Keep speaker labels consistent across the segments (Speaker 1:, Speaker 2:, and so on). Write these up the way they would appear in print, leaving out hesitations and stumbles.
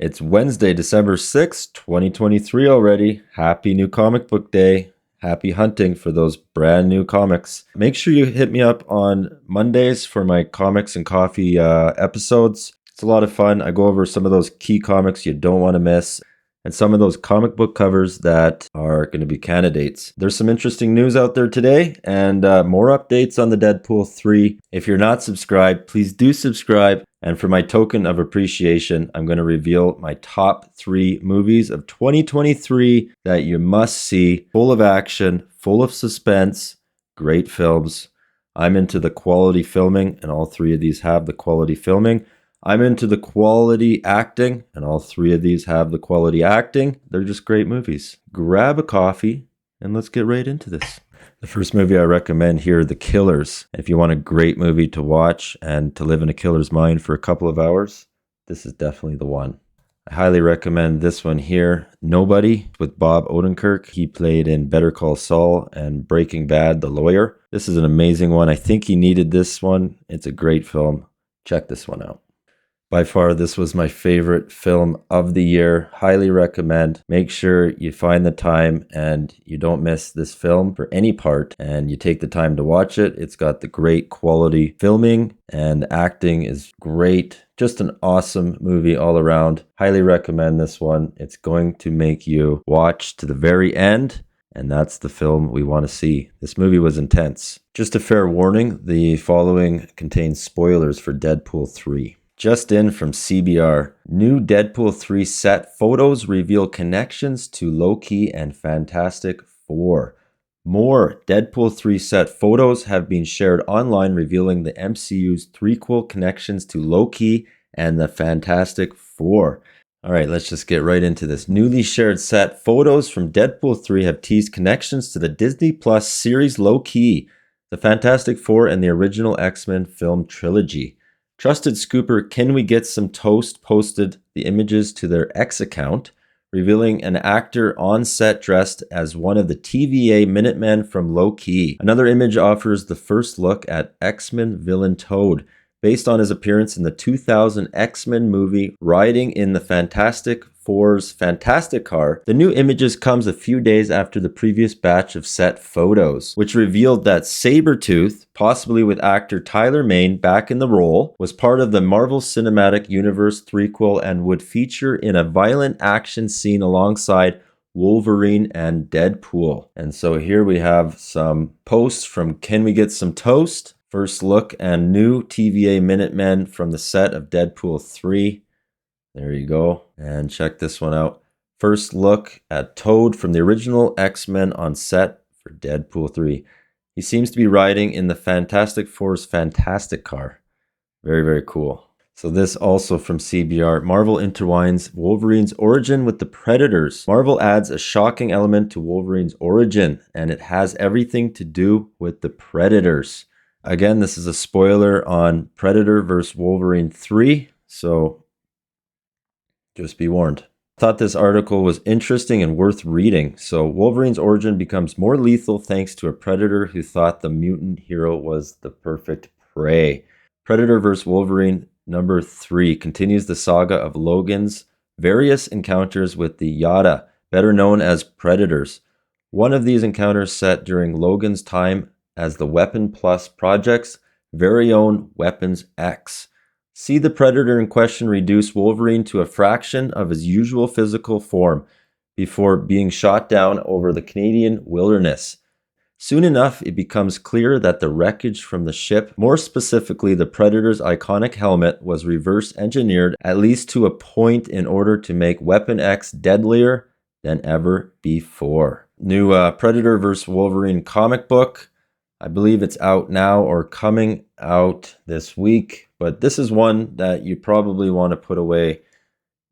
Speaker 1: It's Wednesday, December 6th, 2023 already. Happy new comic book day. Happy hunting for those brand new comics. Make sure you hit me up on Mondays for my comics and coffee episodes. It's a lot of fun. I go over some of those key comics you don't want to miss and some of those comic book covers that are going to be candidates. There's some interesting news out there today and more updates on the Deadpool 3. If you're not subscribed, please do subscribe. And for my token of appreciation, I'm going to reveal my top 3 movies of 2023 that you must see. Full of action, full of suspense, great films. I'm into the quality filming, and all 3 of these have the quality filming. I'm into the quality acting, and all 3 of these have the quality acting. They're just great movies. Grab a coffee, and let's get right into this. The first movie I recommend here, The Killers. If you want a great movie to watch and to live in a killer's mind for a couple of hours, this is definitely the one. I highly recommend this one here, Nobody, with Bob Odenkirk. He played in Better Call Saul and Breaking Bad, the lawyer. This is an amazing one. I think he needed this one. It's a great film. Check this one out. By far, this was my favorite film of the year. Highly recommend. Make sure you find the time and you don't miss this film for any part and you take the time to watch it. It's got the great quality filming and acting is great. Just an awesome movie all around. Highly recommend this one. It's going to make you watch to the very end. And that's the film we want to see. This movie was intense. Just a fair warning, the following contains spoilers for Deadpool 3. Just in from CBR, new Deadpool 3 set photos reveal connections to Loki and Fantastic Four. More Deadpool 3 set photos have been shared online revealing the MCU's threequel connections to Loki and the Fantastic Four. All right, let's just get right into this. Newly shared set photos from Deadpool 3 have teased connections to the Disney Plus series Loki, the Fantastic Four, and the original X-Men film trilogy. Trusted scooper Can We Get Some Toast posted the images to their X account, revealing an actor on set dressed as one of the TVA Minutemen from Loki. Another image offers the first look at X-Men villain Toad, based on his appearance in the 2000 X-Men movie riding in the Fantastic Four's Fantastic Car. The new images comes a few days after the previous batch of set photos, which revealed that Sabretooth, possibly with actor Tyler Mane back in the role, was part of the Marvel Cinematic Universe threequel and would feature in a violent action scene alongside Wolverine and Deadpool. And so here we have some posts from Can We Get Some Toast? First look and new TVA Minutemen from the set of Deadpool 3. There you go. And check this one out. First look at Toad from the original X-Men on set for Deadpool 3. He seems to be riding in the Fantastic Four's Fantastic Car. Very, very cool. So this also from CBR. Marvel intertwines Wolverine's origin with the Predators. Marvel adds a shocking element to Wolverine's origin, and it has everything to do with the Predators. Again, this is a spoiler on Predator vs. Wolverine 3, so just be warned. Thought this article was interesting and worth reading. So Wolverine's origin becomes more lethal thanks to a predator who thought the mutant hero was the perfect prey. Predator vs. Wolverine number 3 continues the saga of Logan's various encounters with the Yada, better known as Predators. One of these encounters set during Logan's time as the Weapon Plus Project's very own Weapons X. See the Predator in question reduce Wolverine to a fraction of his usual physical form before being shot down over the Canadian wilderness. Soon enough, it becomes clear that the wreckage from the ship, more specifically the Predator's iconic helmet, was reverse engineered at least to a point in order to make Weapon X deadlier than ever before. New Predator vs. Wolverine comic book. I believe it's out now or coming out this week, but this is one that you probably want to put away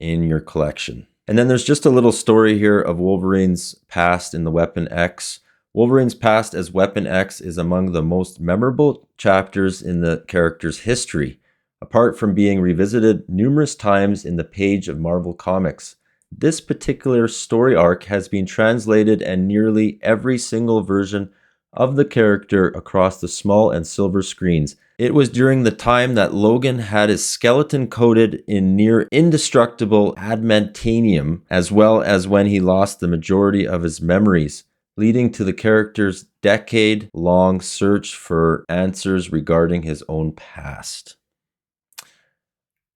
Speaker 1: in your collection. And then there's just a little story here of Wolverine's past in the Weapon X. Wolverine's past as Weapon X is among the most memorable chapters in the character's history, apart from being revisited numerous times in the page of Marvel Comics. This particular story arc has been translated and nearly every single version of the character across the small and silver screens. It was during the time that Logan had his skeleton coated in near indestructible adamantium, as well as when he lost the majority of his memories, leading to the character's decade-long search for answers regarding his own past.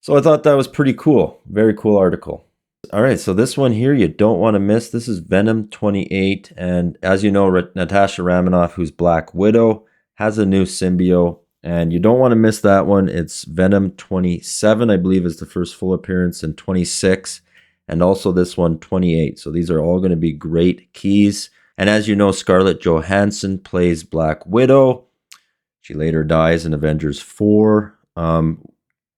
Speaker 1: So I thought that was pretty cool. Very cool article. All right, so this one here you don't want to miss. This is Venom 28, and as you know, Natasha Romanoff, who's Black Widow, has a new symbiote, and you don't want to miss that one. It's Venom 27, I believe, is the first full appearance, and 26, and also this one, 28. So these are all going to be great keys. And as you know, Scarlett Johansson plays Black Widow. She later dies in Avengers 4.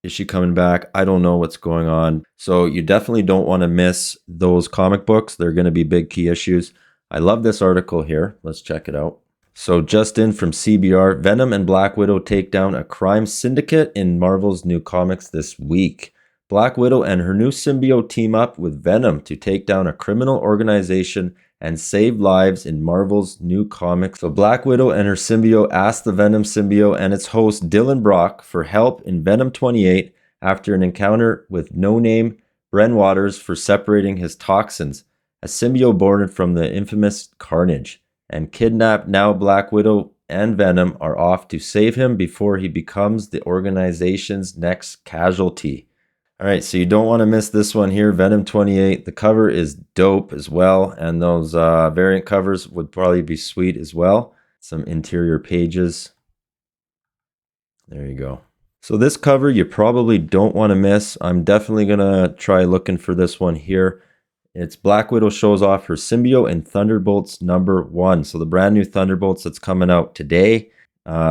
Speaker 1: Is she coming back? I don't know what's going on. So you definitely don't want to miss those comic books. They're going to be big key issues. I love this article here. Let's check it out. So just in from CBR, Venom and Black Widow take down a crime syndicate in Marvel's new comics this week. Black Widow and her new symbiote team up with Venom to take down a criminal organization and save lives in Marvel's new comic. So Black Widow and her symbiote ask the Venom symbiote and its host Dylan Brock for help in Venom 28 after an encounter with no-name Bren Waters for separating his toxins, a symbiote born from the infamous Carnage, and kidnapped now Black Widow and Venom are off to save him before he becomes the organization's next casualty. All right, so you don't want to miss this one here, Venom 28. The cover is dope as well, and those variant covers would probably be sweet as well. Some interior pages. There you go. So this cover you probably don't want to miss. I'm definitely going to try looking for this one here. It's Black Widow shows off her symbiote in Thunderbolts #1. So the brand new Thunderbolts that's coming out today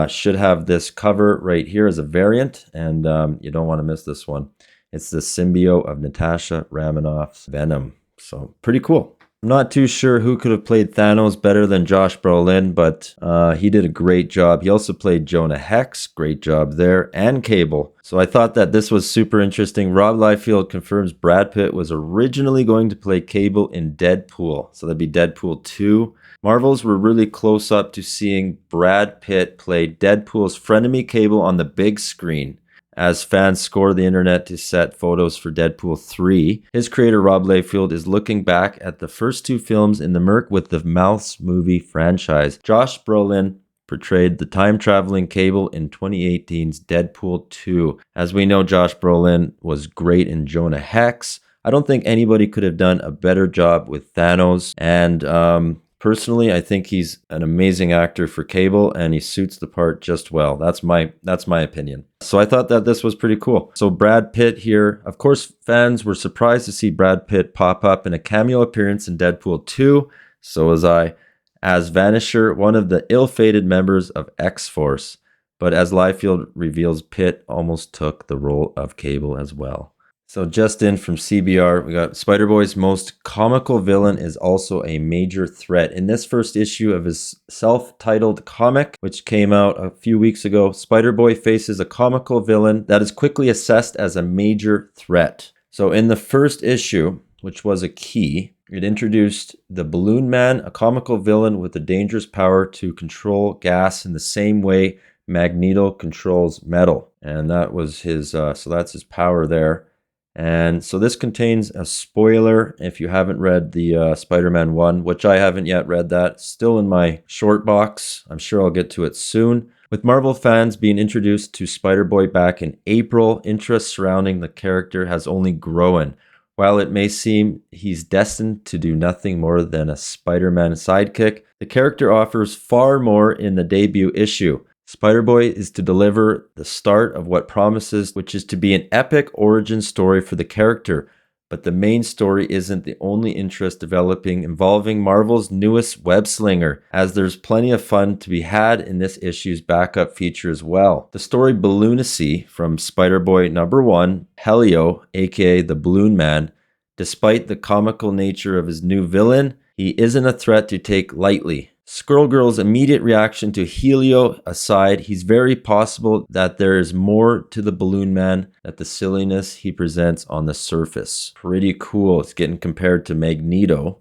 Speaker 1: should have this cover right here as a variant, and you don't want to miss this one. It's the symbiote of Natasha Romanoff's Venom. So pretty cool. I'm not too sure who could have played Thanos better than Josh Brolin, but he did a great job. He also played Jonah Hex. Great job there. And Cable. So I thought that this was super interesting. Rob Liefeld confirms Brad Pitt was originally going to play Cable in Deadpool. So that'd be Deadpool 2. Marvels were really close up to seeing Brad Pitt play Deadpool's frenemy Cable on the big screen, as fans scour the internet to set photos for Deadpool 3. His creator, Rob Liefeld, is looking back at the first two films in the Merc with the Mouse movie franchise. Josh Brolin portrayed the time-traveling Cable in 2018's Deadpool 2. As we know, Josh Brolin was great in Jonah Hex. I don't think anybody could have done a better job with Thanos, and personally, I think he's an amazing actor for Cable, and he suits the part just well. That's my opinion. So I thought that this was pretty cool. So Brad Pitt here. Of course, fans were surprised to see Brad Pitt pop up in a cameo appearance in Deadpool 2. So was I. As Vanisher, one of the ill-fated members of X-Force. But as Liefeld reveals, Pitt almost took the role of Cable as well. So just in from CBR, we got Spider-Boy's most comical villain is also a major threat. In this first issue of his self-titled comic, which came out a few weeks ago, Spider-Boy faces a comical villain that is quickly assessed as a major threat. So in the first issue, which was a key, it introduced the Balloon Man, a comical villain with a dangerous power to control gas in the same way Magneto controls metal. And that was his, so that's his power there. And so this contains a spoiler if you haven't read the Spider-Man 1, which I haven't yet read that. Still in my short box. I'm sure I'll get to it soon. With Marvel fans being introduced to Spider-Boy back in April, interest surrounding the character has only grown. While it may seem he's destined to do nothing more than a Spider-Man sidekick, the character offers far more in the debut issue. Spider-Boy is to deliver the start of what promises, which is to be an epic origin story for the character. But the main story isn't the only interest developing involving Marvel's newest web-slinger, as there's plenty of fun to be had in this issue's backup feature as well. The story Balloonacy from Spider-Boy #1, Helio, aka the Balloon Man, despite the comical nature of his new villain, he isn't a threat to take lightly. Squirrel Girl's immediate reaction to Helio aside, he's very possible that there is more to the Balloon Man than the silliness he presents on the surface. Pretty cool. It's getting compared to Magneto.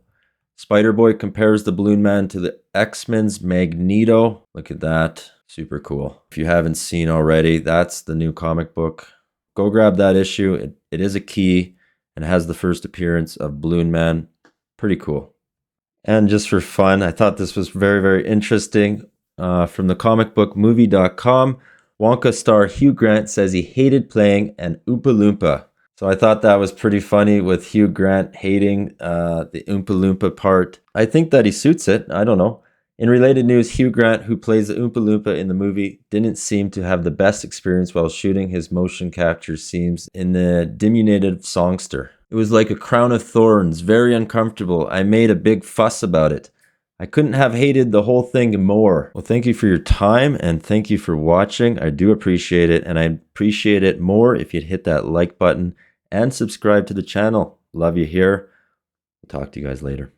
Speaker 1: Spider-Boy compares the Balloon Man to the X-Men's Magneto. Look at that. Super cool. If you haven't seen already, that's the new comic book. Go grab that issue. It is a key and has the first appearance of Balloon Man. Pretty cool. And just for fun, I thought this was very, very interesting. From the comicbookmovie.com, Wonka star Hugh Grant says he hated playing an Oompa Loompa. So I thought that was pretty funny with Hugh Grant hating the Oompa Loompa part. I think that he suits it. I don't know. In related news, Hugh Grant, who plays the Oompa Loompa in the movie, didn't seem to have the best experience while shooting his motion capture scenes in the diminutive songster. It was like a crown of thorns, very uncomfortable. I made a big fuss about it. I couldn't have hated the whole thing more. Well, thank you for your time and thank you for watching. I do appreciate it, and I appreciate it more if you'd hit that like button and subscribe to the channel. Love you here. I'll talk to you guys later.